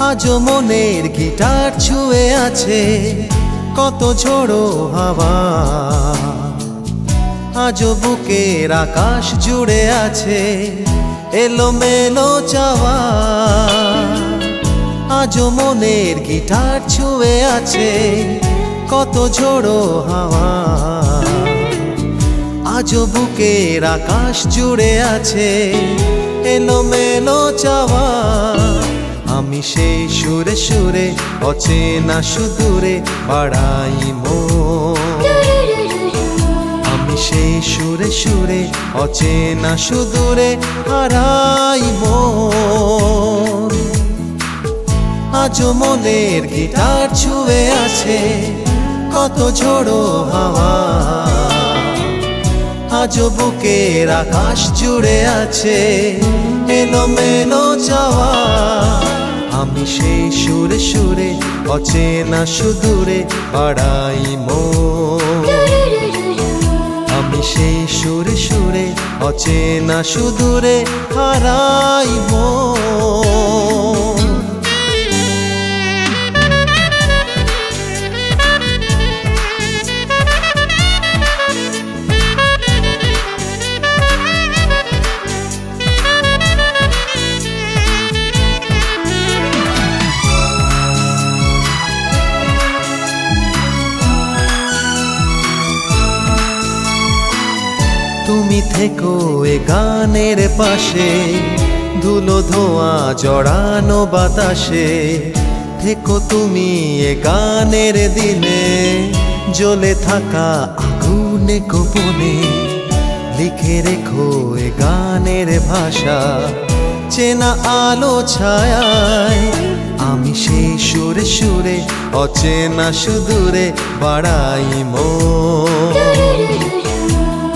আজও মনের গিটার ছুঁয়ে আছে কত ঝোড়ো হাওয়া, আজও বুকের আকাশ জুড়ে আছে এলোমেলো চাওয়া। আজও মনের গিটার ছুঁয়ে আছে কত ঝোড়ো হাওয়া, আজও বুকের আকাশ জুড়ে আছে এলোমেলো চাওয়া। আমি সেই সুরে সুরে অচেনা সুদূরে বাড়াই মন, আমি সেই সুরে সুরে অচেনা সুদূরে হারাই মন। আজও মনের গিটার ছুঁয়ে আছে কত ঝোড়ো হাওয়া, আজও বুকের আকাশ জুড়ে আছে এলোমেলো চাওয়া। আমি সেই সুরে সুরে অচেনা সুদূরে বাড়াই মন, আমি সেই সুরে সুরে অচেনা সুদূরে হারাই মন। তুমি থেকো এ গানের পাশে, ধুলো ধোঁয়া জড়ানো বাতাসে। থেকো তুমি এ গানের দিনে, জ্বলে থাকা আগুনে গোপনে। লিখে রেখো এ গানের ভাষা, চেনা আলো ছায়ায়। আমি সেই সুরে সুরে অচেনা সুদূরে বাড়াই মন,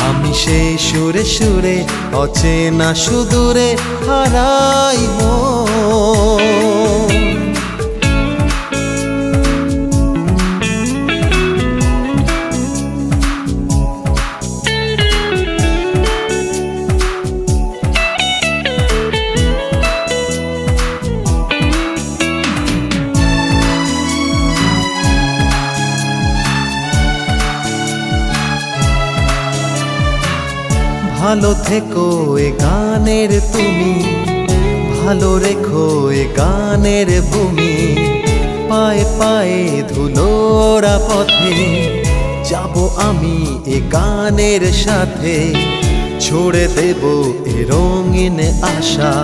আমি সেই সুরে সুরে অচেনা সুদূরে হারাই মন। ভালো থেকো এ গানের তুমি, ভালো রেখো এ গানের ভূমি। পায়ে পায়ে ধুলোরা পথে যাব আমি এ গানের সাথে। ছড়ে দেব এ রঙিন আশা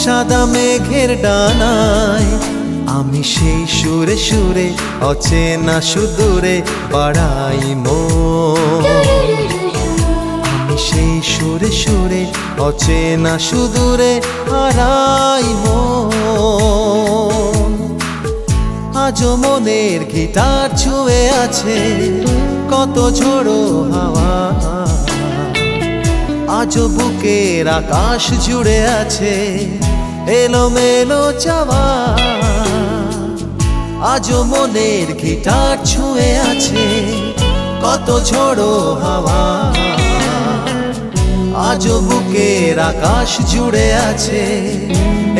সাদা মেঘের ডানায়। আমি সেই সুরে সুরে অচেনা সুদূরে বাড়াই মন, সেই সুরে সুরে অচেনা সুদূরে হারাই মন। আজও মনের গিটার ছুঁয়ে আছে কত ঝোড়ো হাওয়া, আজও বুকের আকাশ জুড়ে আছে এলোমেলো চাওয়া। আজও মনের গিটার ছুঁয়ে আছে কত ঝোড়ো হাওয়া, আজও বুকের আকাশ জুড়ে আছে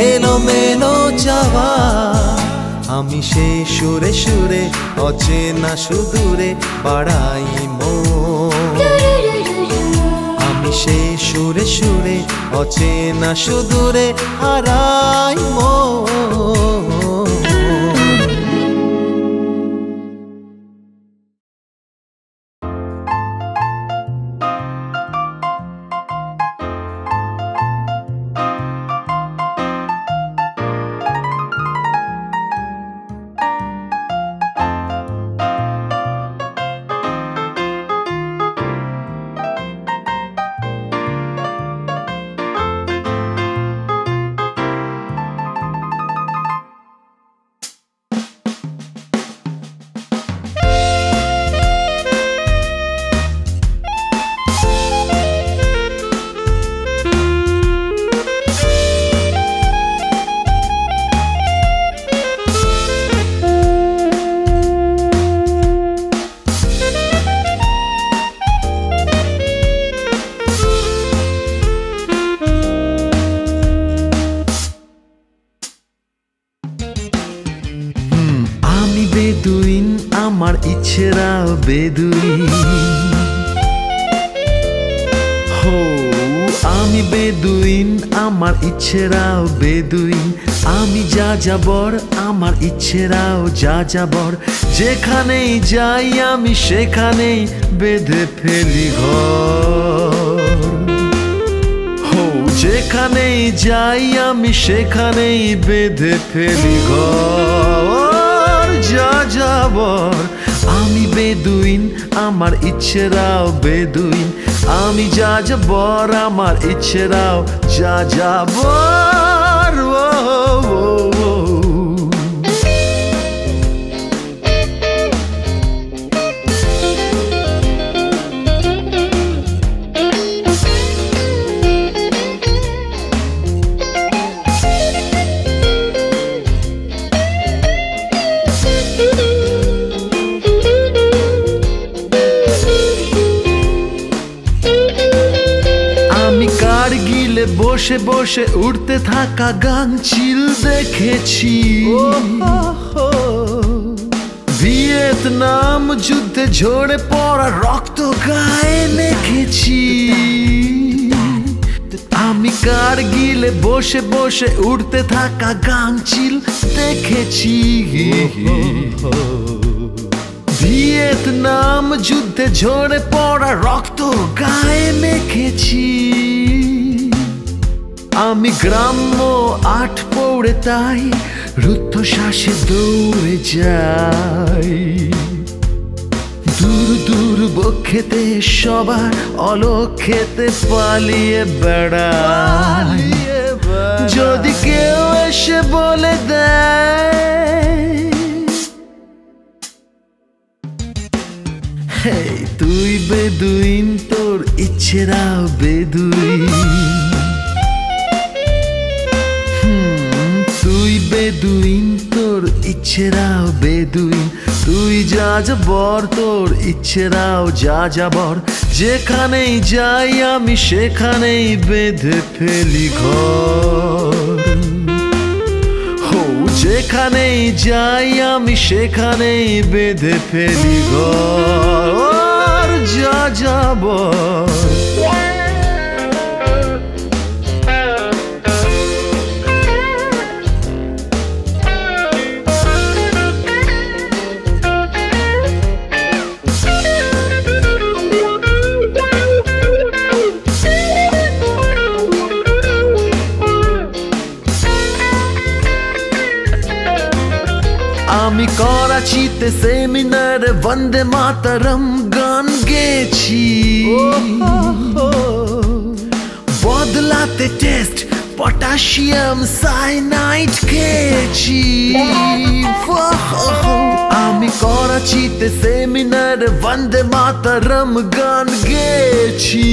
এলোমেলো চাওয়া। আমি সেই সুরে সুরে অচেনা সুদূরে বাড়াই মন, আমি সেই সুরে সুরে অচেনা সুদূরে হারাই মন। আমার ইচ্ছেরাও বেদুইন। হো আমি বেদুইন, আমার ইচ্ছেরাও বেদুইন। আমি যা যাবর, আমার ইচ্ছেরাও যা যাবর। যেখানেই যাই আমি সেখানেই বেঁধে ফেলি ঘর। হো যেখানেই যাই আমি সেখানেই বেঁধে ফেলি ঘর। যা যাবর আমি বেদুইন, আমার ইচ্ছেরাও বেদুইন। আমি যা যাবর, আমার ইচ্ছেরাও যা যাবর। কারগিলে বসে বসে উড়তে থাকা গাংচিল দেখেছি। ভিয়েতনাম যুদ্ধে ঝরে পড়া রক্ত গায়ে মেখেছি। আমি কারগিলে বসে বসে উড়তে থাকা গাংচিল দেখেছি। ভিয়েতনাম যুদ্ধে ঝরে পড়া রক্ত গায়ে মেখেছি। আমি গ্রাম্য আট পৌড়ে তাই রুদ্ধশ্বাসে দৌড়ে যাই। দূর দূর বক্ষেতে সবার অলক্ষেতে পালিয়ে বেড়াই। যদি কেউ এসে বলে দেয় তুই বেদুইন, তোর ইচ্ছেরাও বেদুইন। তুই বেদুইন, তোর ইচ্ছেরাও বেদুইন। তুই যা যাবর, তোর ইচ্ছেরাও যা যাবর। যেখানেই যাই আমি সেখানেই বেঁধে ফেলি ঘর। হো যেখানেই যাই আমি সেখানেই বেঁধে ফেলি ঘর। যা যাবর আমি করাচিতে সেমিনারে বন্দে মাতরম গান গেছি। বদলাতে টেস্ট পটাশিয়াম সাইনাইড খেয়েছি। আমি করাচিতে সেমিনারে বন্দে মাতরম গান গেছি।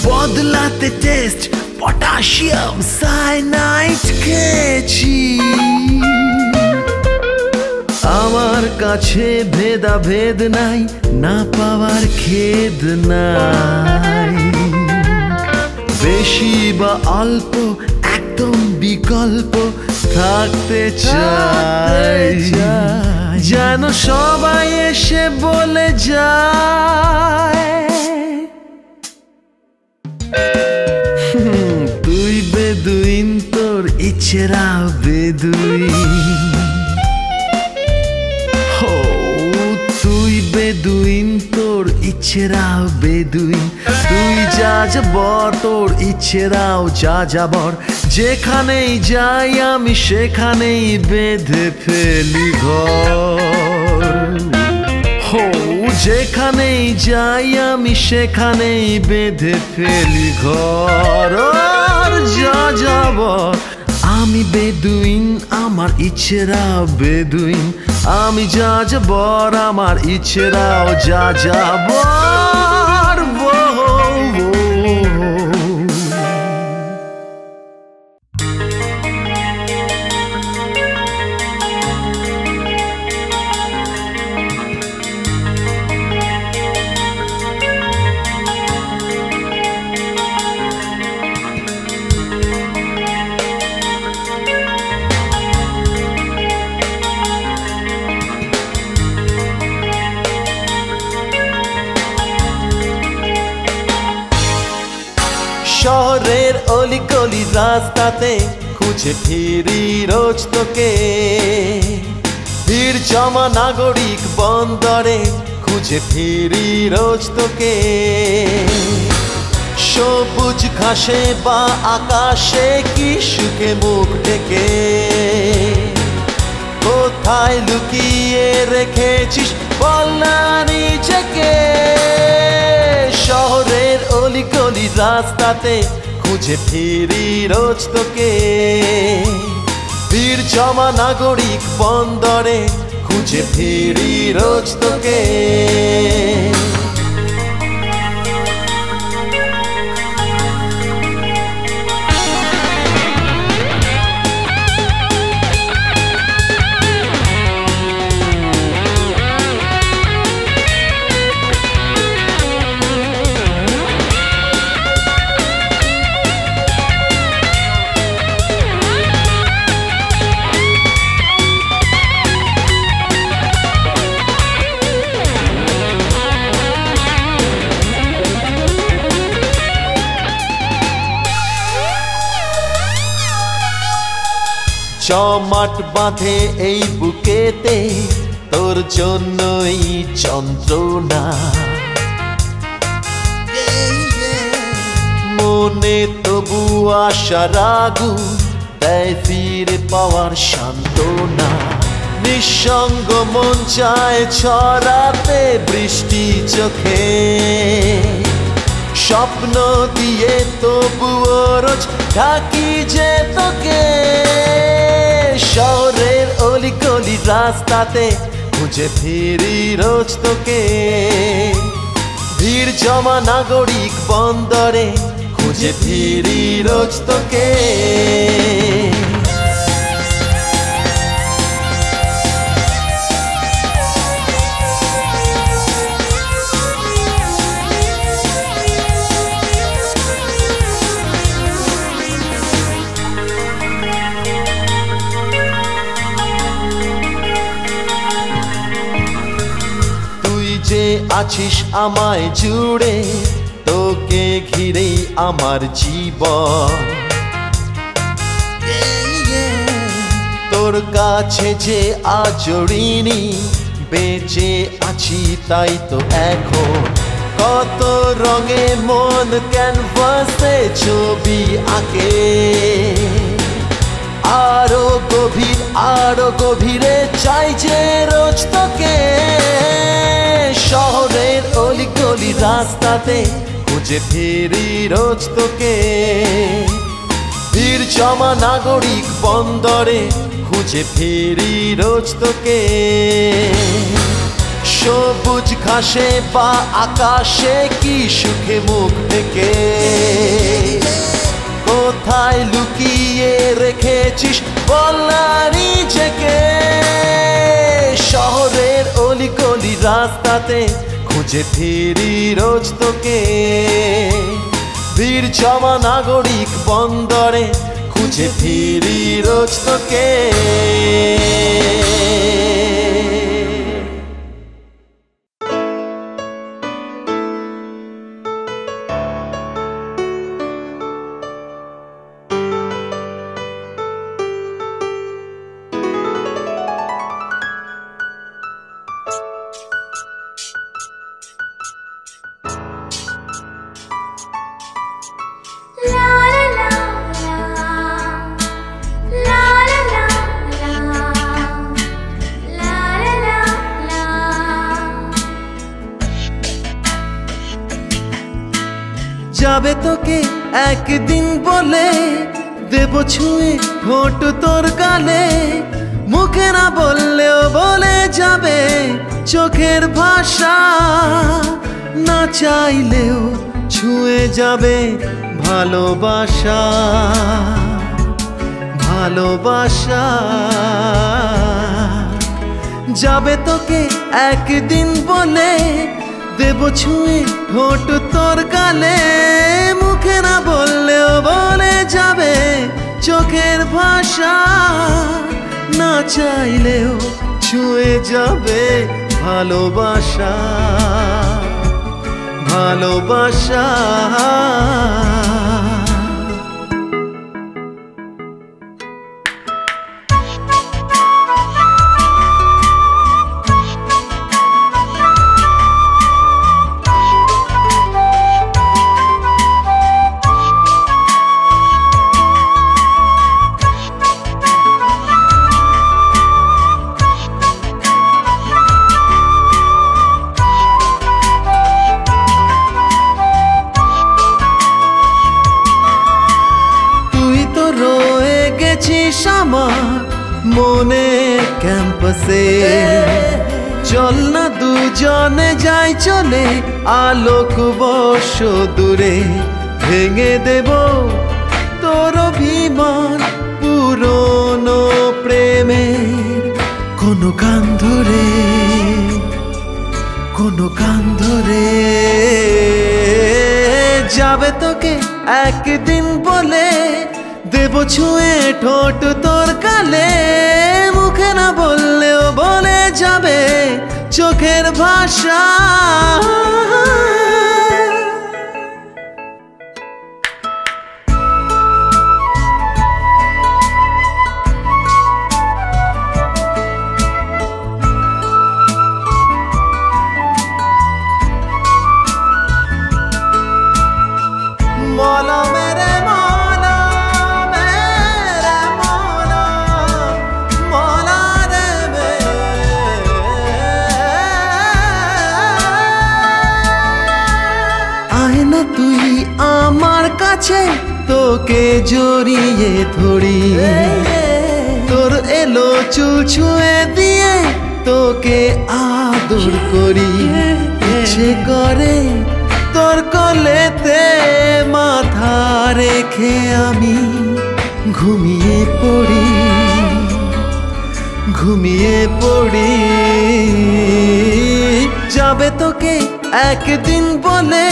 বদলাতে টেস্ট পটাশিয়াম সাইনাইড খেয়েছি। আমার কাছে ভেদাভেদ নাই, না পাওয়ার খেদ নাই। বেশি বা অল্প একদম বিকল্প থাকতে চাই। যেন সবাই এসে বলে যায় তুই বেদুইন, তোর ইচ্ছেরাও বেদুইন। হো তুই বেদুইন, তোর ইচ্ছেরাও বেদুইন। তুই যা যাবর, তোর ইচ্ছেরাও যা যাবর। যেখানেই যাই আমি সেখানেই বেঁধে ফেলি ঘর। হো যেখানেই যাই আমি সেখানেই বেঁধে ফেলি ঘর। যা যাবর আমি বেদুইন, আমার ইচ্ছেরাও বেদুইন। আমি যা যাবর, আমার ইচ্ছেরাও যা যাবর। রাস্তাতে খুঁজে ফিরি রোজ তোকে, ভিড় জমা নাগরিক বন্দরে খুঁজে ফিরি রোজ তোকে। সবুজ ঘাসে বা আকাশে কি সুখে মুখ ঢেকে, কোথায় লুকিয়ে রেখেছিস বল না নিজেকে। শহরের অলিগলি রাস্তাতে খুঁজে ফিরি রোজ তোকে, ভিড় জমা নাগরিক বন্দরে খুঁজে ফিরি রোজ তোকে। জমাট বাঁধে এই বুকেতে তোর জন্যই যন্ত্রণা, মনে তবু আশার আগুন দেয় ফিরে পাওয়ার সান্ত্বনা। নিঃসঙ্গ মন চায় ছড়াতে বৃষ্টি চোখে, স্বপ্ন দিয়ে তবুও রোজ ঢাকি যে তোকে। শহরের অলিগলি রাস্তাতে খুঁজে ফিরি রোজ তোকে, ভিড় জমা নাগরিক বন্দরে খুঁজে ফিরি রোজ তোকে। যে আছিস আমায় জুড়ে, তোকে ঘিরেই আমার জীবন। তোর কাছে যে আজরিনি বেঁচে আছি তাই তো এখন, কত রঙে মন ক্যানভাসে ছবি আঁকে। আরো গভীরে চাই যে রোজ তোকে। শহরের অলিগলি রাস্তাতে খুঁজে ফিরি রোজ তোকে, ভিড় জমা নাগরিক বন্দরে খুঁজে ফিরি রোজ তোকে। সবুজ ঘাসে বা আকাশে কি সুখে মুখ ঢেকে, কোথায় লুকিয়ে রেখেছিস বল না নিজেকে। শহরের অলিগলি রাস্তাতে খুঁজে ফিরি রোজ তোকে, ভিড় জমা নাগরিক বন্দরে খুঁজে ফিরি রোজ তোকে। যাবে তোকে একদিন বলে দেব ছুঁয়ে ঠোঁট তোর গালে, মুখে না বললেও বলে যাবে চোখের ভাষা, না চাইলেও ছুঁয়ে যাবে ভালোবাসা। ভালোবাসা যাবে তোকে একদিন বলে দেব ছুঁয়ে ঠোঁট তোর গালে, মুখে না বললেও বলে যাবে চোখের ভাষা, না চাইলেও ছুঁয়ে যাবে ভালোবাসা। ভালোবাসা আমার মনের ক্যাম্পাসে চল না দুজনে যাই চলে আলোক বর্ষ দূরে ভেঙে দেব তোর অভিমান পুরনো প্রেমের কোনো কান ধরে কোনো কান ধরে যাবে তোকে একদিন বলে দেব ছুঁয়ে ঠোঁট তোর গালে মুখে না বললেও বলে যাবে চোখের ভাষা তুই আমার কাছে তোকে জড়িয়ে ধরি তোর এলো চুল ছুঁয়ে দিয়ে তোকে আদর করি ইচ্ছে করে তোর কোলেতে মাথা রেখে আমি ঘুমিয়ে পড়ি ঘুমিয়ে পড়ি যাবে তোকে একদিন বলে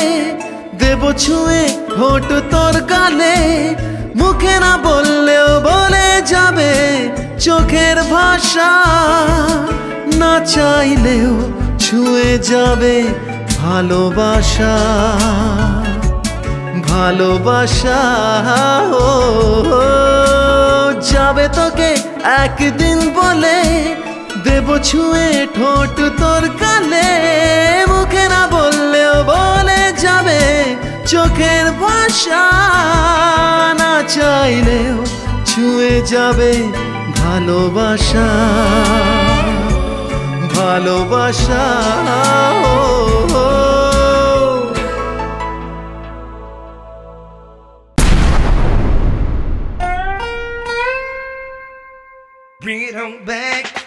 দেব ছুঁয়ে ঠোঁট তোর গালে মুখে না বললেও বলে যাবে চোখের ভাষা না চাইলেও ছুঁয়ে যাবে ভালোবাসা ভালোবাসা ও যাবে তোকে একদিন বলে দেব ছুঁয়ে ঠোঁট তোর গালে মুখে না বললেও বলে যাবে চোখের ভাষা না চাইলেও ছুঁয়ে যাবে ভালোবাসা ভালোবাসা Bring it on back.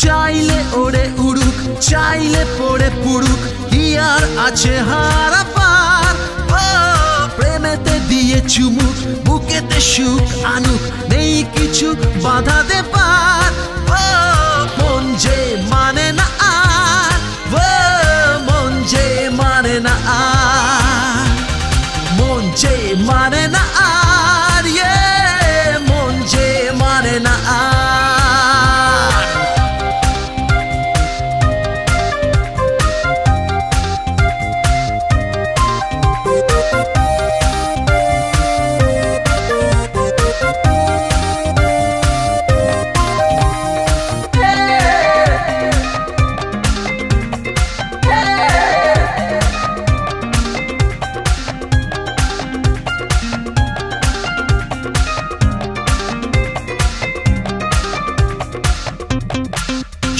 চাইলে ওড়ে উড়ুক চাইলে পড়ে পুড়ুক কি আর আছে হারাবার প্রেমেতে দিয়ে চুমুক বুকেতে সুখ আনুক নেই কিছু বাধা দেবার মন যে মানে না আর মন যে মানে না আর মন যে মানে না আর মন যে মানে না আর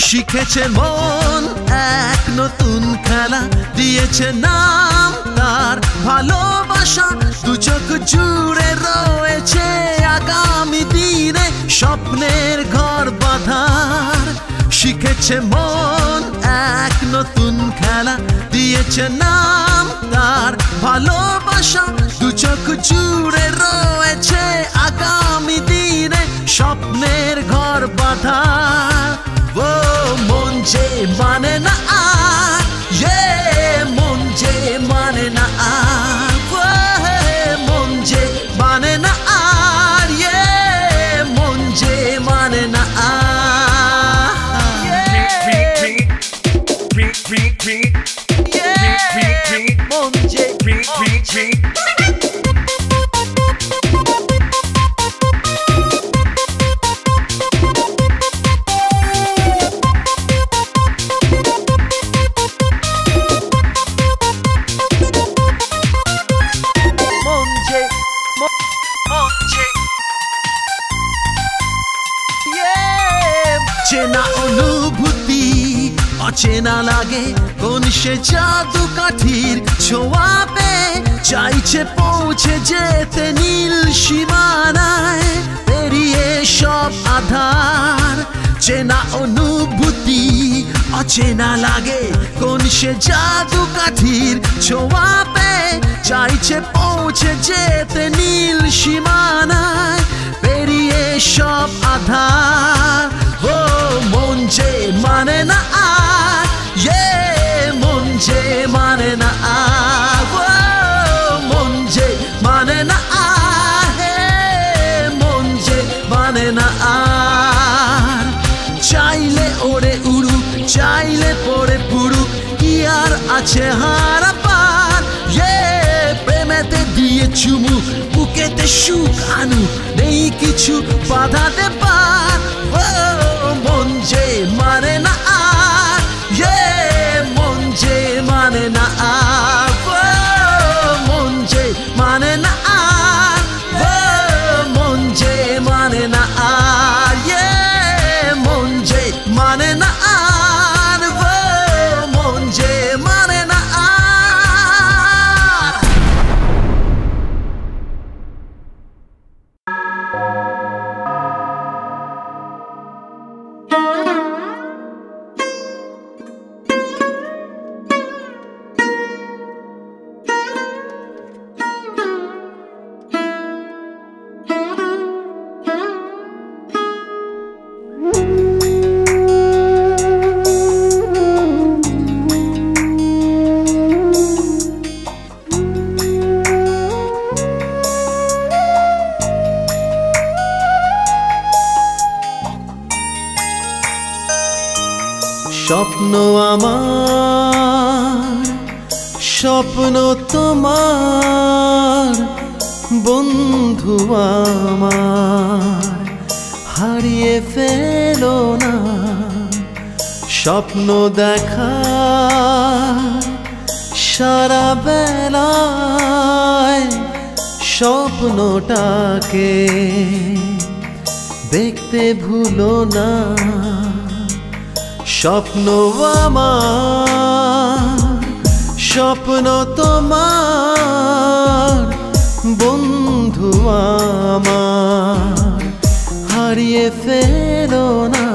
শিখেছে মন এক নতুন খেলা দিয়েছে নাম তার ভালোবাসা দু চোখ জুড়ে রয়েছে আগামী দিনে স্বপ্নের ঘর বাঁধার শিখেছে মন এক নতুন খেলা দিয়েছে নাম তার ভালোবাসা দু চোখ জুড়ে রয়েছে আগামী দিনে স্বপ্নের ঘর বাঁধার ও মন যে মানে না আর মন যে মানে না আর মন যে মানে না আর মন যে মানে না আর মন যে চেনা অনুভূতি অচেনা লাগে কোন সে জাদু কাঠির ছোঁয়াবে চাইছে পৌঁছে যেতে নীল সীমানায় পেরিয়ে সব আধার চেনা অনুভূতি অচেনা লাগে কোন সে জাদু কাঠির ছোঁয়াবে চাইছে পৌঁছে যেতে নীল সীমানায় পেরিয়ে সব আধার ও মন যে মানে না আর মন যে মানে না আর মন যে মানে না আর মন যে মানে না আর চাইলে ওরে উড়ুক চাইলে পড়ে পুড়ুক কি আর আছে হারা পার প্রেমেতে দিয়ে চুমু বুকেতে সুখ আনু নেই কিছু বাধাতে পার মন যে মানে না আর মন যে মানে না আর মন যে মানে না আর মন যে মানে না আর মন যে মানে না আর মন যে মানে না আর স্বপ্ন আমার স্বপ্ন তোমার বন্ধু আমার হারিয়ে ফেলো না স্বপ্ন দেখা সারা বেলায় স্বপ্নটাকে দেখতে ভুলো না স্বপ্ন আমার স্বপ্ন তোমার বন্ধু আমার হারিয়ে ফেলো না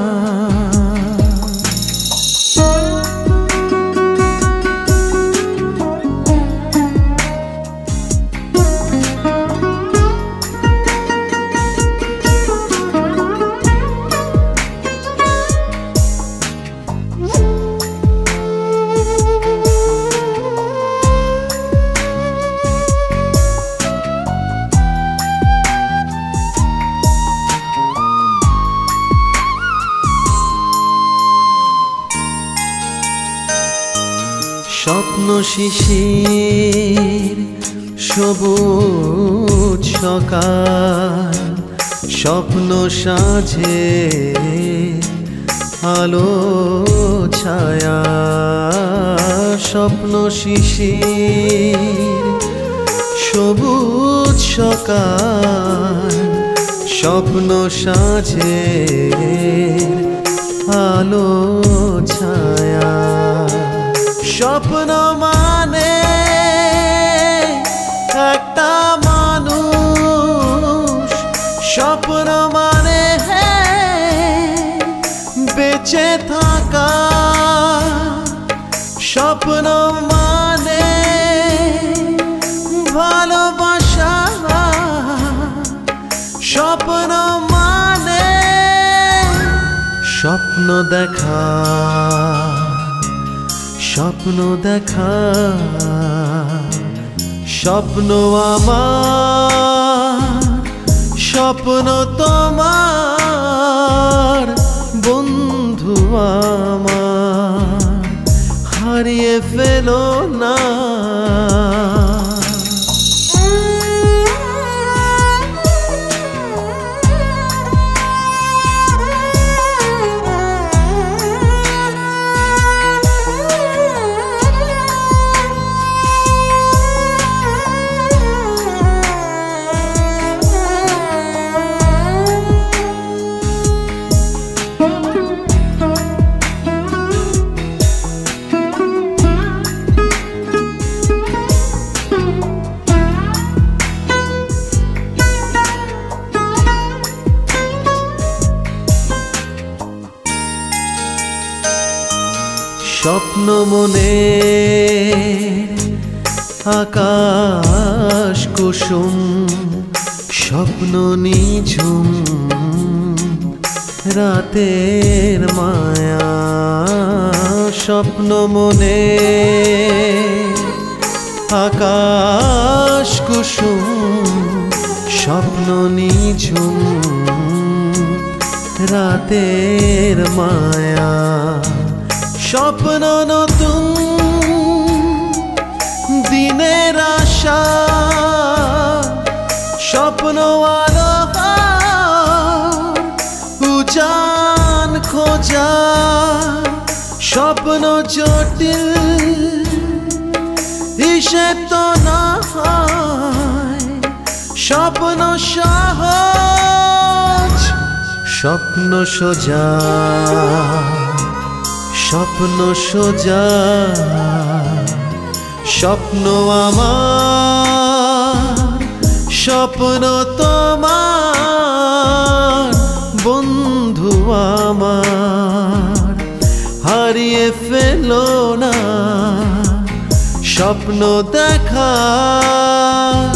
স্বপ্ন শিশির সবুজ সকাল স্বপ্ন সাজে আলো ছায়া স্বপ্ন শিশির সবুজ সকাল স্বপ্ন সাজে আলো ছায়া স্বপ্ন মানে একটা মানুষ স্বপ্ন মানে বেঁচে থাকা স্বপ্ন মানে ভালোবাসা স্বপ্ন মানে স্বপ্ন দেখা স্বপ্ন দেখা স্বপ্ন আমার স্বপ্ন তোমার বন্ধু আমার হারিয়ে ফেলো না স্বপ্ন মনে আকাশ কুসুম স্বপ্ন নিঝুম রাতের মায়া স্বপ্ন মনে আকাশ কুসুম স্বপ্ন নিঝুম রাতের মায়া স্বপ্ন নতুন দিনের আশা স্বপ্ন আলো উজান খোঁজা স্বপ্ন জটিল হিসেব তো না হয় স্বপ্ন সহজ স্বপ্ন সোজা স্বপ্ন সোজা স্বপ্ন আমার স্বপ্ন তোমার বন্ধু আমার হারিয়ে ফেলো না স্বপ্ন দেখার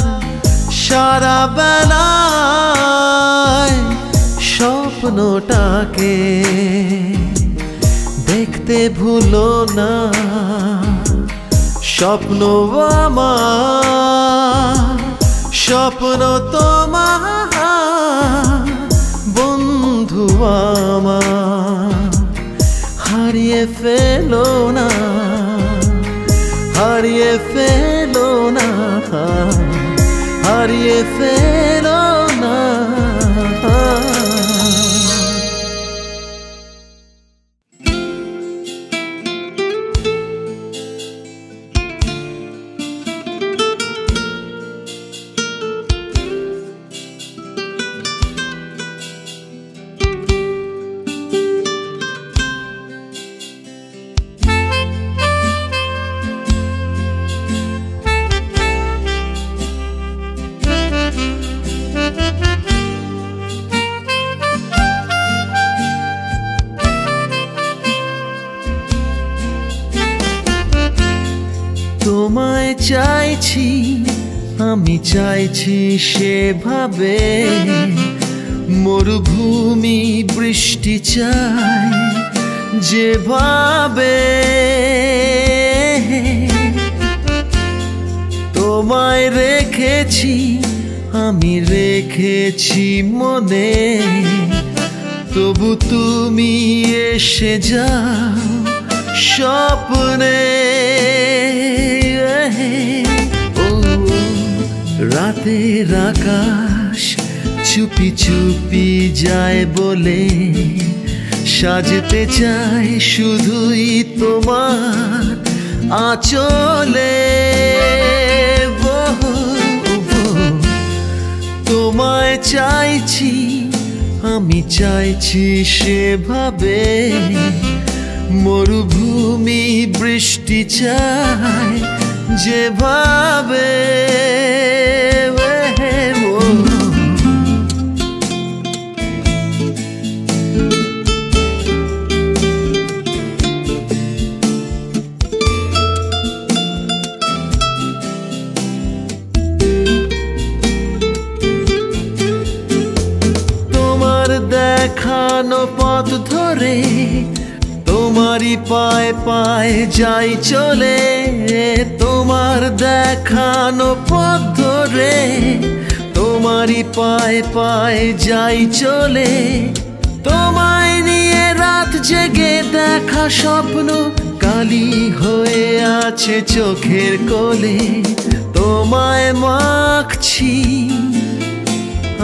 সারা বেলায় স্বপ্নটাকে দেখতে ভুলো না স্বপ্ন আমার স্বপ্ন তোমার বন্ধু আমার হারিয়ে ফেলো না হারিয়ে ফেলো না হারিয়ে ফেলো না তোমায় চাইছি আমি চাইছি সেভাবে মরুভূমি বৃষ্টি চাই যেভাবে তোমায় রেখেছি আমি রেখেছি মনে তবু তুমি এসে যাও স্বপ্নে রাতের আকাশ চুপি চুপি যায় বলে সাজতে চাই শুধুই তোমার আঁচলে তোমায় চাইছি আমি চাইছি সেভাবে মরুভূমি বৃষ্টি চাই যেভাবে তোমার দেখানো পথ ধরে তোমারই পায়ে পায়ে যাই চলে তোমার দেখানো পথ ধরে তোমারই পায়ে পায়ে যাই চলে তোমায় নিয়ে রাত জেগে দেখা স্বপ্ন কালি হয়ে আছে চোখের কোলে তোমায় মাখছি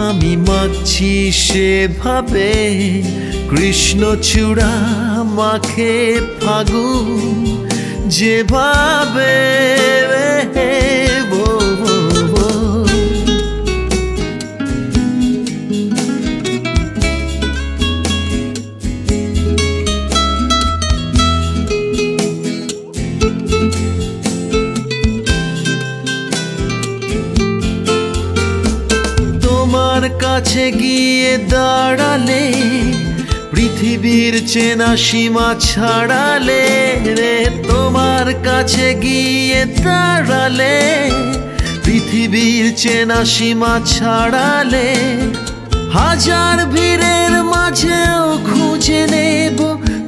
আমি মাখছি সেভাবে কৃষ্ণচূড়া মাখে ফাগুন যেভাবে তোমার কাছে গিয়ে দাঁড়ালে পৃথিবীর চেনা সীমা ছাড়ালে রে তোমার কাছে গিয়ে দাঁড়ালে, পৃথিবীর চেনা সীমা ছাড়ালে হাজার ভিড়ের মাঝেও খুঁজে নেব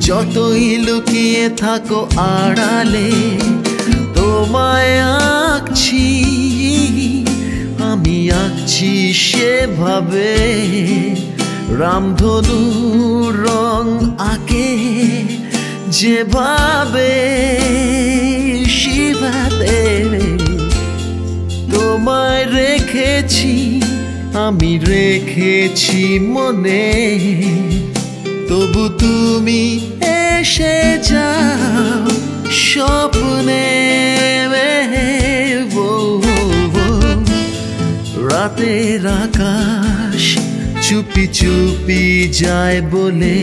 যতই লুকিয়ে থাকো আড়ালে। তোমায় আঁকছি আমি আঁকছি সেভাবে, রামধনু রং আঁকে যেভাবে শিবাতে। তোমায় রেখেছি আমি রেখেছি মনে, তবু তুমি এসে যাও স্বপ্নে। রাতের আকাশ চুপি চুপি যায় বলে,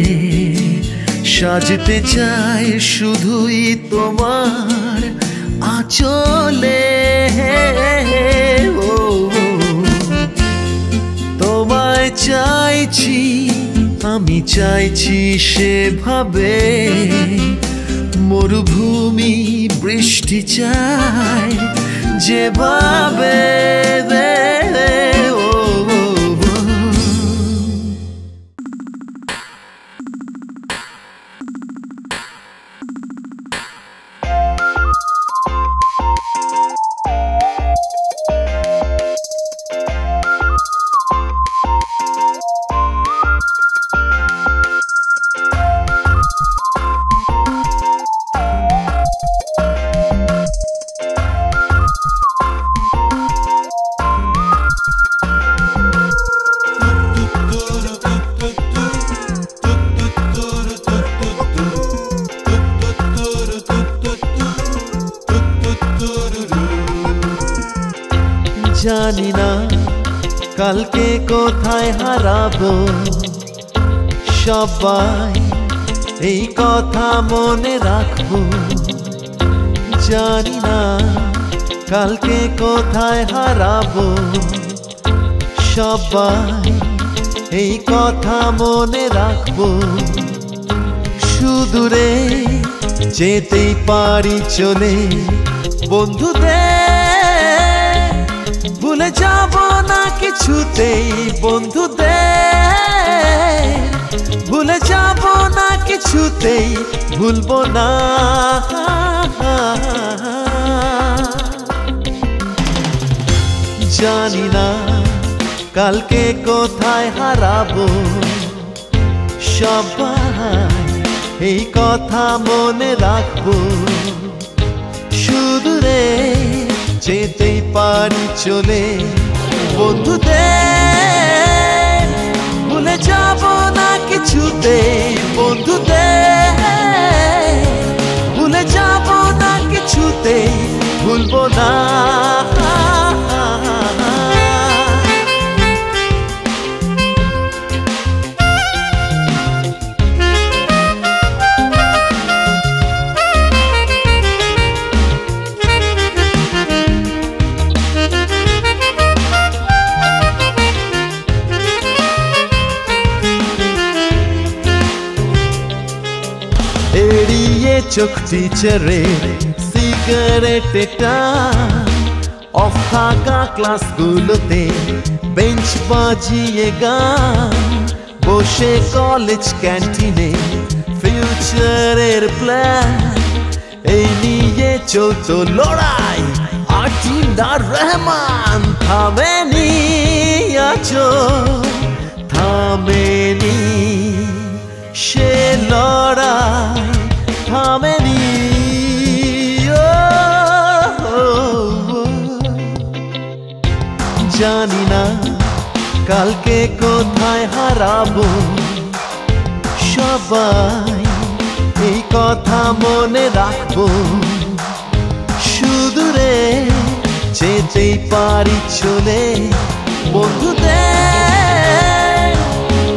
সাজতে চাই শুধুই তোমার আঁচলে। তোমায় চাইছি আমি চাইছি সেভাবে, মরুভূমি বৃষ্টি চায় যেভাবে। জানি না কালকে কোথায় হারাবো, সবাই এই কথা মনে রাখবো। জানি না কালকে কোথায় হারাবো, সবাই এই কথা মনে রাখবো। সুদূরে যেতেই পারি চলে বন্ধুদের, ভুলে যাব না কিছুতেই বন্ধুদের, ভুলে যাব না কিছুতেই ভুলবো না। জানি না কালকে কোথায় হারাবো, সবাই এই কথা মনে রাখবো। সুদূরে যেতেই পারি চলে বন্ধুদের, ভুলে যাব না কিছুতেই বন্ধুদের, ভুলে যাব না কিছুতেই ভুলবো না। এড়িয়ে চোখটি ছেড়ে সিগারেটটা, অফ থাকা ক্লাসগুলোতে বেঞ্চ বাজিয়ে গান, বসে কলেজ ক্যান্টিনে ফিউচারের প্ল্যান, এই নিয়ে চলতো লড়াই। আর্টিনার রহমান থামেনি আছো, থামেনি সে লড়াই, থামেনি। জানি না কালকে কোথায় হারাবো, সবাই এই কথা মনে রাখবো। সুদূরে যেতেই পারি চলে বন্ধুদের,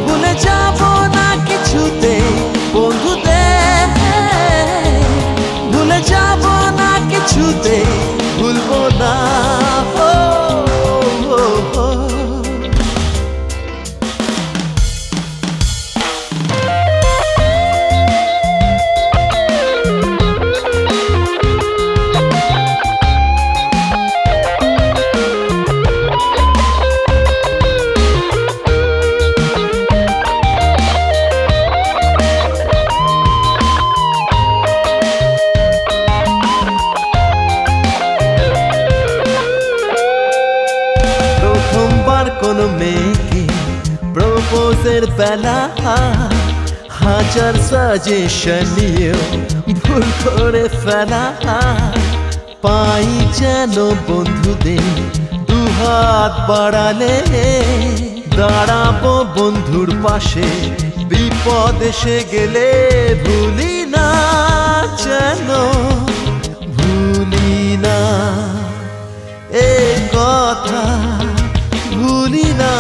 ভুলে যাব না কিছুতেই বন্ধুদের, ভুলে যাব না কিছুতেই ভুলবো না। কোনো মেয়েকে প্রপোজের বেলা হাজার সাজেশন নিয়েও ভুল করে ফেলা পাই যেন বন্ধুদের দুহাত বাড়ালে দাঁড়াবো বন্ধুর পাশে বিপদ এসে গেলে ভুলি না যেন ভুলি না এ কথা ভুলি না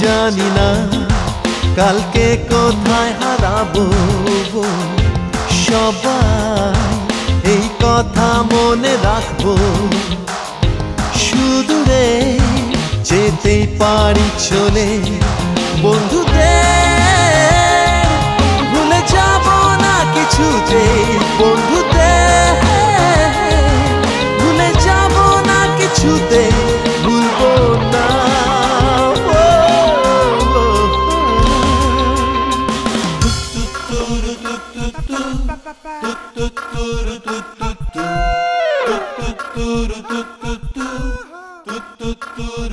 জানি না কালকে কোথায় হারাবো সবাই এই কথা মনে রাখবো সুদূরে যেতেই পারি চলে বন্ধুদের ভুলে যাব না কিছুতে বন্ধুদের ভুলে যাব না কিছুতে ভুলবো না do